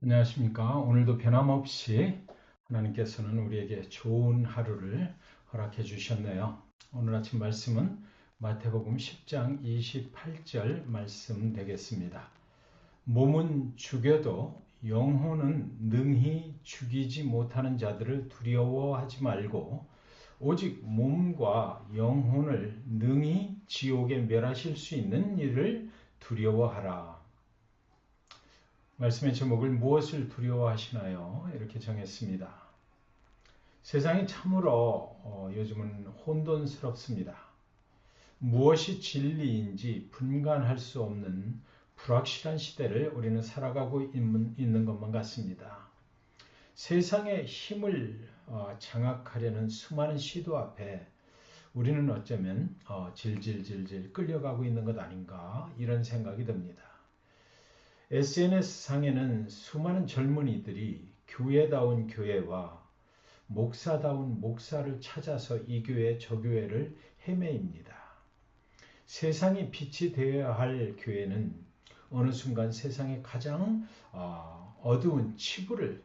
안녕하십니까. 오늘도 변함없이 하나님께서는 우리에게 좋은 하루를 허락해 주셨네요. 오늘 아침 말씀은 마태복음 10장 28절 말씀 되겠습니다. 몸은 죽여도 영혼은 능히 죽이지 못하는 자들을 두려워하지 말고 오직 몸과 영혼을 능히 지옥에 멸하실 수 있는 이를 두려워하라. 말씀의 제목을 무엇을 두려워하시나요? 이렇게 정했습니다. 세상이 참으로 요즘은 혼돈스럽습니다. 무엇이 진리인지 분간할 수 없는 불확실한 시대를 우리는 살아가고 있는 것만 같습니다. 세상의 힘을 장악하려는 수많은 시도 앞에 우리는 어쩌면 질질질질 끌려가고 있는 것 아닌가 이런 생각이 듭니다. SNS상에는 수많은 젊은이들이 교회다운 교회와 목사다운 목사를 찾아서 이 교회 저 교회를 헤매입니다. 세상이 빛이 되어야 할 교회는 어느 순간 세상의 가장 어두운 치부를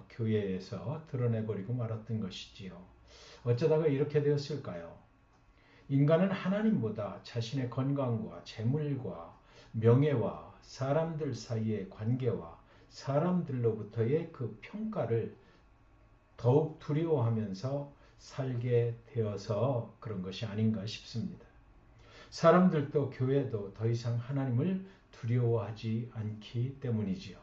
교회에서 드러내버리고 말았던 것이지요. 어쩌다가 이렇게 되었을까요? 인간은 하나님보다 자신의 건강과 재물과 명예와 사람들 사이의 관계와 사람들로부터의 그 평가를 더욱 두려워하면서 살게 되어서 그런 것이 아닌가 싶습니다. 사람들도 교회도 더 이상 하나님을 두려워하지 않기 때문이지요.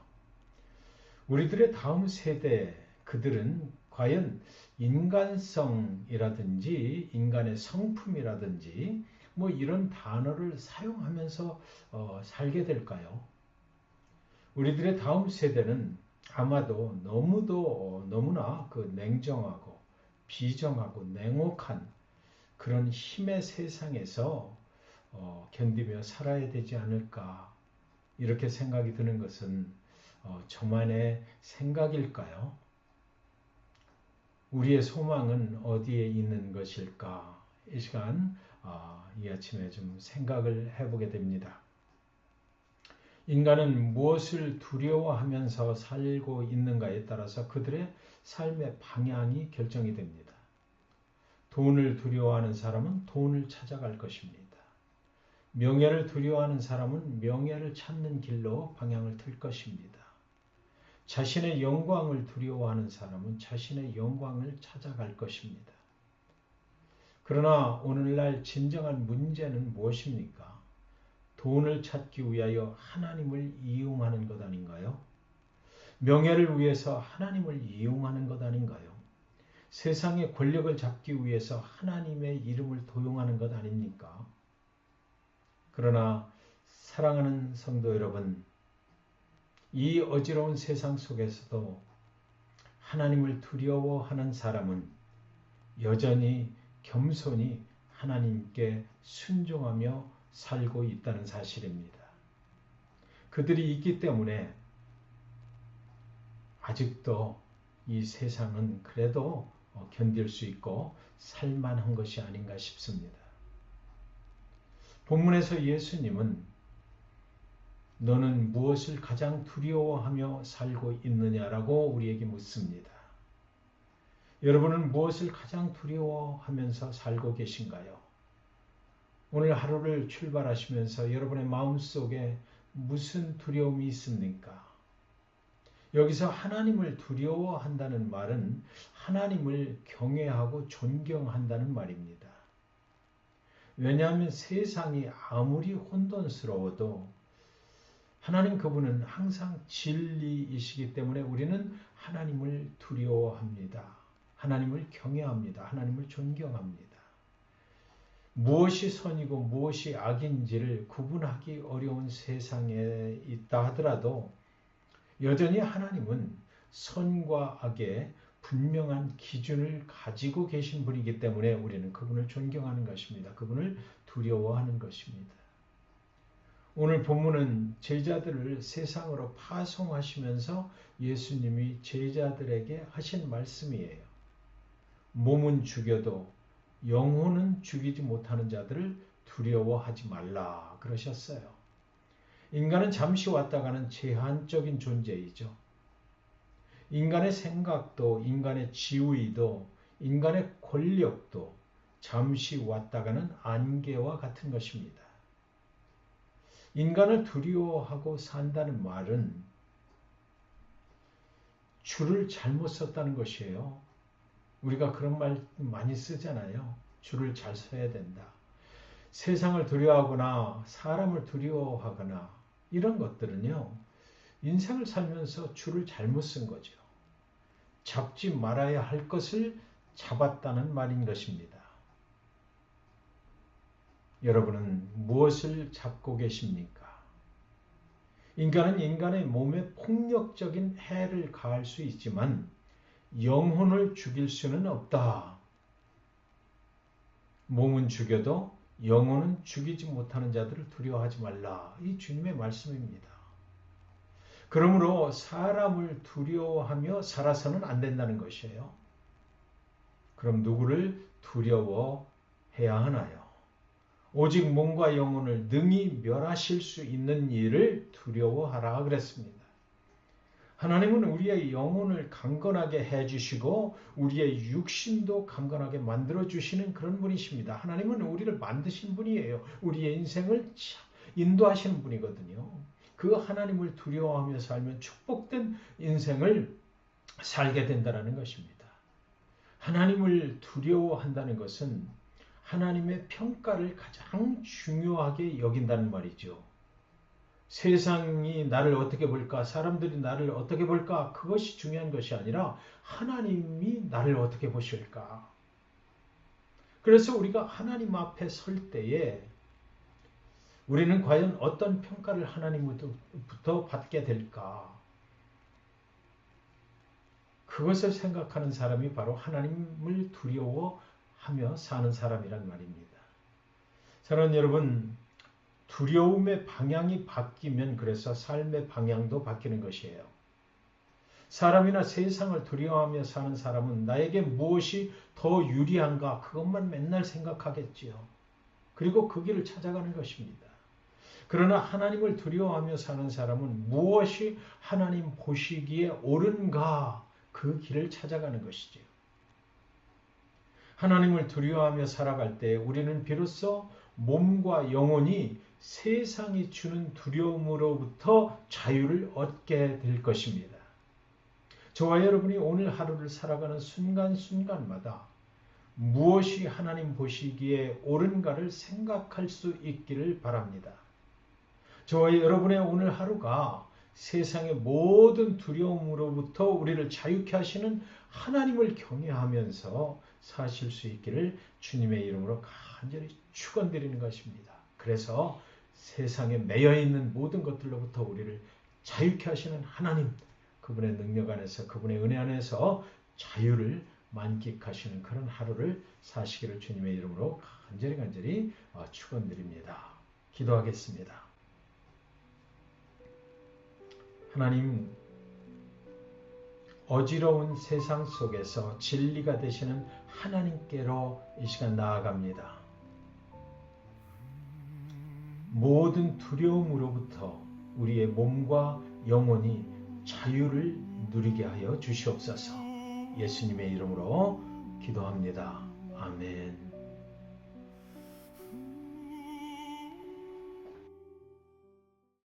우리들의 다음 세대 그들은 과연 인간성이라든지 인간의 성품이라든지 뭐 이런 단어를 사용하면서 살게 될까요? 우리들의 다음 세대는 아마도 너무나 그 냉정하고 비정하고 냉혹한 그런 힘의 세상에서 견디며 살아야 되지 않을까 이렇게 생각이 드는 것은 저만의 생각일까요? 우리의 소망은 어디에 있는 것일까? 이 시간 이 아침에 좀 생각을 해보게 됩니다. 인간은 무엇을 두려워하면서 살고 있는가에 따라서 그들의 삶의 방향이 결정이 됩니다. 돈을 두려워하는 사람은 돈을 찾아갈 것입니다. 명예를 두려워하는 사람은 명예를 찾는 길로 방향을 틀 것입니다. 자신의 영광을 두려워하는 사람은 자신의 영광을 찾아갈 것입니다. 그러나 오늘날 진정한 문제는 무엇입니까? 돈을 찾기 위하여 하나님을 이용하는 것 아닌가요? 명예를 위해서 하나님을 이용하는 것 아닌가요? 세상의 권력을 잡기 위해서 하나님의 이름을 도용하는 것 아닙니까? 그러나 사랑하는 성도 여러분, 이 어지러운 세상 속에서도 하나님을 두려워하는 사람은 여전히 겸손히 하나님께 순종하며 살고 있다는 사실입니다. 그들이 있기 때문에 아직도 이 세상은 그래도 견딜 수 있고 살만한 것이 아닌가 싶습니다. 본문에서 예수님은 너는 무엇을 가장 두려워하며 살고 있느냐라고 우리에게 묻습니다. 여러분은 무엇을 가장 두려워하면서 살고 계신가요? 오늘 하루를 출발하시면서 여러분의 마음속에 무슨 두려움이 있습니까? 여기서 하나님을 두려워한다는 말은 하나님을 경외하고 존경한다는 말입니다. 왜냐하면 세상이 아무리 혼돈스러워도 하나님 그분은 항상 진리이시기 때문에 우리는 하나님을 두려워합니다. 하나님을 경외합니다. 하나님을 존경합니다. 무엇이 선이고 무엇이 악인지를 구분하기 어려운 세상에 있다 하더라도 여전히 하나님은 선과 악의 분명한 기준을 가지고 계신 분이기 때문에 우리는 그분을 존경하는 것입니다. 그분을 두려워하는 것입니다. 오늘 본문은 제자들을 세상으로 파송하시면서 예수님이 제자들에게 하신 말씀이에요. 몸은 죽여도 영혼은 죽이지 못하는 자들을 두려워하지 말라 그러셨어요. 인간은 잠시 왔다 가는 제한적인 존재이죠. 인간의 생각도, 인간의 지위도, 인간의 권력도 잠시 왔다가는 안개와 같은 것입니다. 인간을 두려워하고 산다는 말은 줄을 잘못 썼다는 것이에요. 우리가 그런 말 많이 쓰잖아요. 줄을 잘 서야 된다. 세상을 두려워하거나 사람을 두려워하거나 이런 것들은요, 인생을 살면서 줄을 잘못 쓴 거죠. 잡지 말아야 할 것을 잡았다는 말인 것입니다. 여러분은 무엇을 잡고 계십니까? 인간은 인간의 몸에 폭력적인 해를 가할 수 있지만 영혼을 죽일 수는 없다. 몸은 죽여도 영혼은 죽이지 못하는 자들을 두려워하지 말라. 이 주님의 말씀입니다. 그러므로 사람을 두려워하며 살아서는 안 된다는 것이에요. 그럼 누구를 두려워해야 하나요? 오직 몸과 영혼을 능히 멸하실 수 있는 이를 두려워하라 그랬습니다. 하나님은 우리의 영혼을 강건하게 해주시고 우리의 육신도 강건하게 만들어주시는 그런 분이십니다. 하나님은 우리를 만드신 분이에요. 우리의 인생을 인도하시는 분이거든요. 그 하나님을 두려워하며 살면 축복된 인생을 살게 된다는 것입니다. 하나님을 두려워한다는 것은 하나님의 평가를 가장 중요하게 여긴다는 말이죠. 세상이 나를 어떻게 볼까, 사람들이 나를 어떻게 볼까, 그것이 중요한 것이 아니라 하나님이 나를 어떻게 보실까. 그래서 우리가 하나님 앞에 설 때에 우리는 과연 어떤 평가를 하나님부터 받게 될까? 그것을 생각하는 사람이 바로 하나님을 두려워하며 사는 사람이란 말입니다. 사랑하는 여러분, 두려움의 방향이 바뀌면 그래서 삶의 방향도 바뀌는 것이에요. 사람이나 세상을 두려워하며 사는 사람은 나에게 무엇이 더 유리한가 그것만 맨날 생각하겠지요. 그리고 그 길을 찾아가는 것입니다. 그러나 하나님을 두려워하며 사는 사람은 무엇이 하나님 보시기에 옳은가 그 길을 찾아가는 것이지요. 하나님을 두려워하며 살아갈 때 우리는 비로소 몸과 영혼이 세상이 주는 두려움으로부터 자유를 얻게 될 것입니다. 저와 여러분이 오늘 하루를 살아가는 순간순간마다 무엇이 하나님 보시기에 옳은가를 생각할 수 있기를 바랍니다. 저와 여러분의 오늘 하루가 세상의 모든 두려움으로부터 우리를 자유케 하시는 하나님을 경외하면서 사실 수 있기를 주님의 이름으로 간절히 축원드리는 것입니다. 그래서 세상에 매여있는 모든 것들로부터 우리를 자유케 하시는 하나님, 그분의 능력 안에서, 그분의 은혜 안에서 자유를 만끽하시는 그런 하루를 사시기를 주님의 이름으로 간절히 축원드립니다. 기도하겠습니다. 하나님, 어지러운 세상 속에서 진리가 되시는 하나님께로 이 시간 나아갑니다. 모든 두려움으로부터 우리의 몸과 영혼이 자유를 누리게 하여 주시옵소서. 예수님의 이름으로 기도합니다. 아멘.